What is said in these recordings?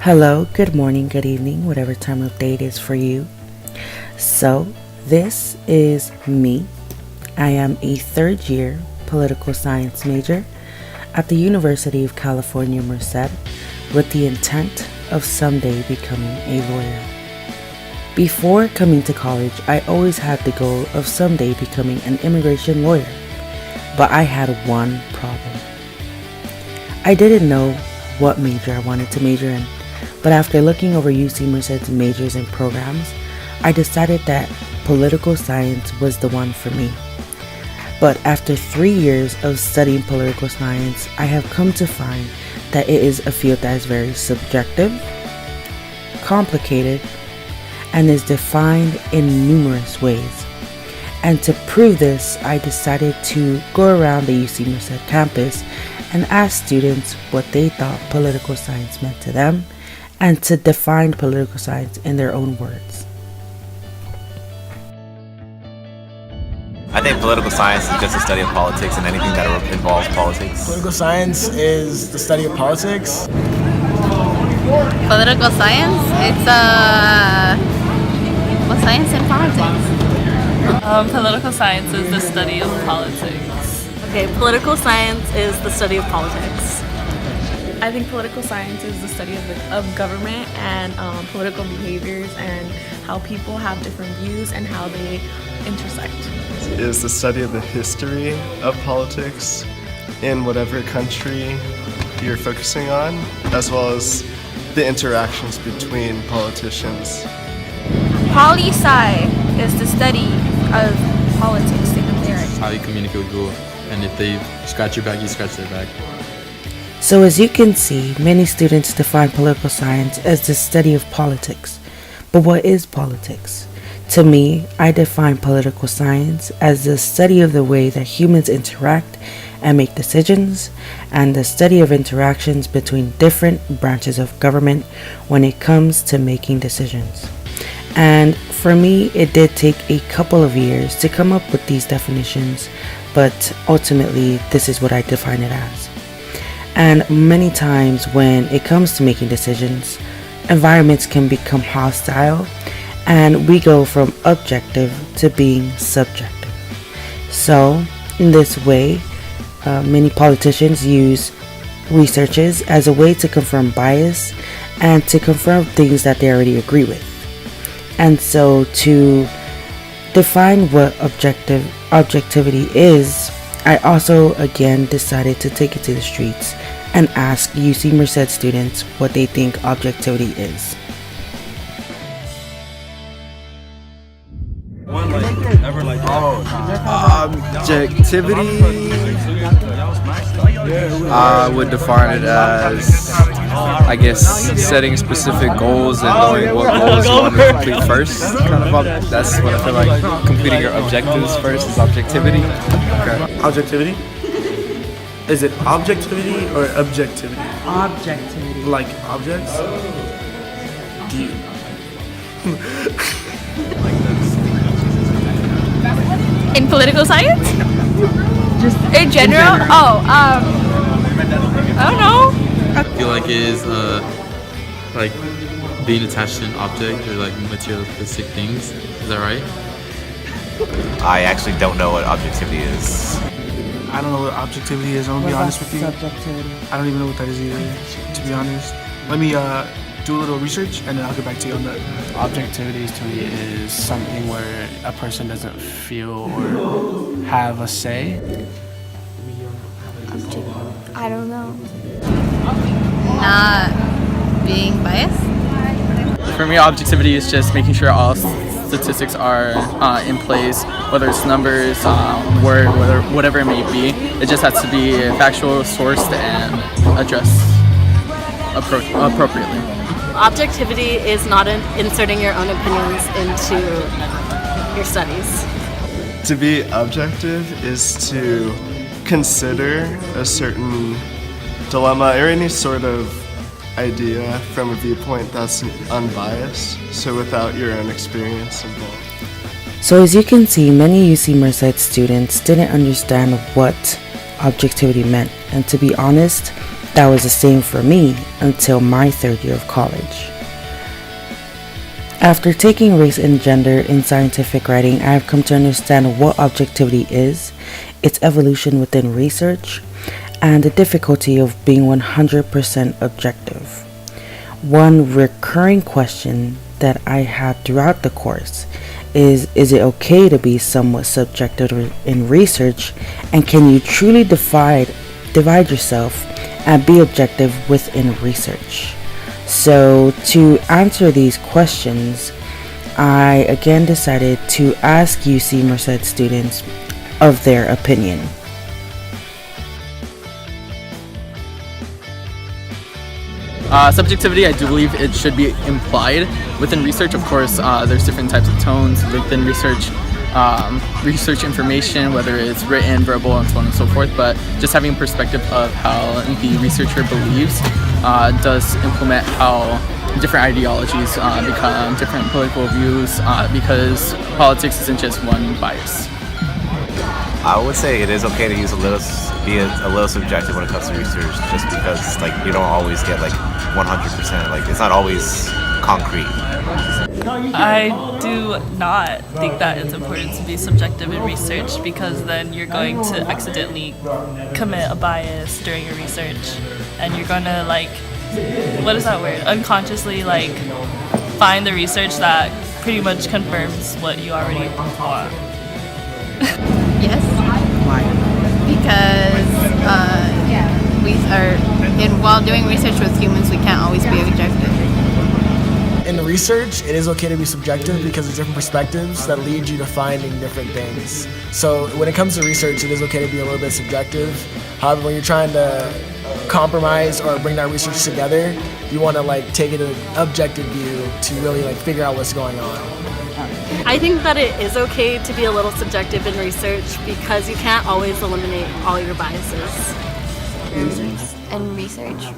Hello, good morning, good evening, whatever time of day it is for you. So, this is me. I am a third year political science major at the University of California, Merced, with the intent of someday becoming a lawyer. Before coming to college, I always had the goal of someday becoming an immigration lawyer, but I had one problem. I didn't know what major I wanted to major in, but after looking over UC Merced's majors and programs, I decided that political science was the one for me. But after 3 years of studying political science, I have come to find that it is a field that is very subjective, complicated, and is defined in numerous ways. And to prove this, I decided to go around the UC Merced campus and ask students what they thought political science meant to them, and to define political science in their own words. I think political science is just the study of politics and anything that involves politics. Political science is the study of politics. Political science? It's science and politics. Political science is the study of politics. Okay, political science is the study of politics. I think political science is the study of government and political behaviors and how people have different views and how they intersect. Is the study of the history of politics in whatever country you're focusing on, as well as the interactions between politicians. Poli-sci is the study of politics. How you communicate with people, and if they scratch your back, you scratch their back. So as you can see, many students define political science as the study of politics. But what is politics? To me, I define political science as the study of the way that humans interact and make decisions, and the study of interactions between different branches of government when it comes to making decisions. And for me, it did take a couple of years to come up with these definitions, but ultimately, this is what I define it as. And many times when it comes to making decisions, environments can become hostile, and we go from objective to being subjective. So, in this way, many politicians use researches as a way to confirm bias and to confirm things that they already agree with. And so, to define what objectivity is, I also again decided to take it to the streets and ask UC Merced students what they think objectivity is. Objectivity, I would define it as, I guess, setting specific goals and knowing what goals you want to complete first. That's what I feel like. Completing your objectives first is objectivity. Okay. Objectivity? Is it objectivity or objectivity? Objectivity. Like objects? In political science? Just in general? I don't know. I feel like it is like being attached to an object or like materialistic things. Is that right? I actually don't know what objectivity is. I don't know what objectivity is, I'm gonna be honest with you. Subjectivity. I don't even know what that is either, to be honest. Let me do a little research and then I'll get back to you on that. Objectivity to me is something where a person doesn't feel or have a say. I don't know. Not being biased. For me, objectivity is just making sure all statistics are in place, whether it's numbers, word, whatever it may be. It just has to be factual, sourced, and addressed appropriately. Objectivity is not inserting your own opinions into your studies. To be objective is to consider a certain dilemma or any sort of idea from a viewpoint that's unbiased, so without your own experience involved. So as you can see, many UC Merced students didn't understand what objectivity meant, and to be honest, That was the same for me until my third year of college. After taking race and gender in scientific writing, I have come to understand what objectivity is, its evolution within research, and the difficulty of being 100% objective. One recurring question that I had throughout the course is it okay to be somewhat subjective in research, and can you truly divide yourself and be objective within research? So to answer these questions, I again decided to ask UC Merced students of their opinion. Subjectivity, I do believe it should be implied within research. Of course, there's different types of tones within research, research information, whether it's written, verbal, and so on and so forth. But just having a perspective of how the researcher believes does implement how different ideologies become different political views, because politics isn't just one bias. I would say it is okay to use be a little subjective when it comes to research, just because like you don't always get like 100%. Like it's not always concrete. I do not think that it's important to be subjective in research, because then you're going to accidentally commit a bias during your research, and you're gonna what is that word? Unconsciously find the research that pretty much confirms what you already thought. Yes. Why? Because while doing research with humans, we can't always be objective. In research, it is okay to be subjective because there's different perspectives that lead you to finding different things. So when it comes to research, it is okay to be a little bit subjective. However, when you're trying to compromise or bring that research together, you want to take it an objective view to really figure out what's going on. I think that it is okay to be a little subjective in research, because you can't always eliminate all your biases. And research?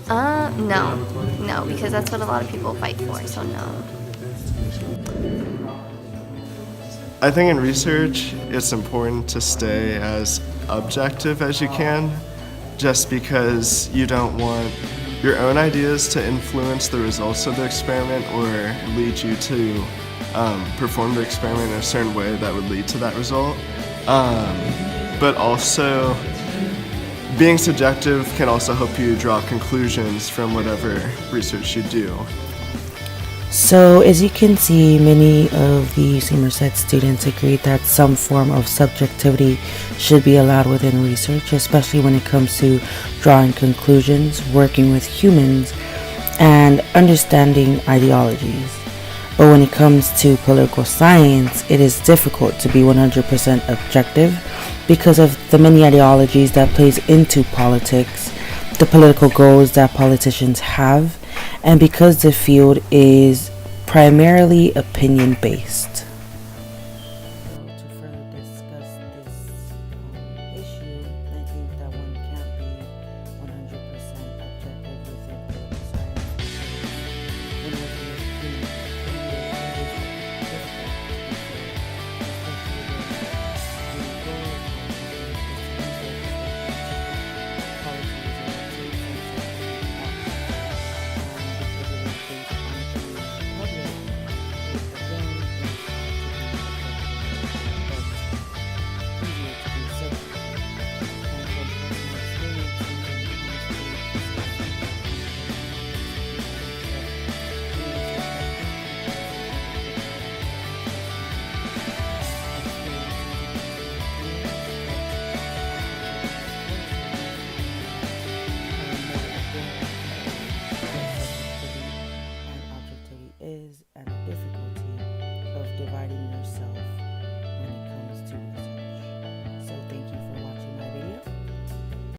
No, because that's what a lot of people fight for, so no. I think in research, it's important to stay as objective as you can, just because you don't want your own ideas to influence the results of the experiment or lead you to perform the experiment in a certain way that would lead to that result. But also, being subjective can also help you draw conclusions from whatever research you do. So as you can see, many of the UC Merced students agree that some form of subjectivity should be allowed within research, especially when it comes to drawing conclusions, working with humans, and understanding ideologies. But when it comes to political science, it is difficult to be 100% objective because of the many ideologies that plays into politics, the political goals that politicians have, and because the field is primarily opinion-based. Is and the difficulty of dividing yourself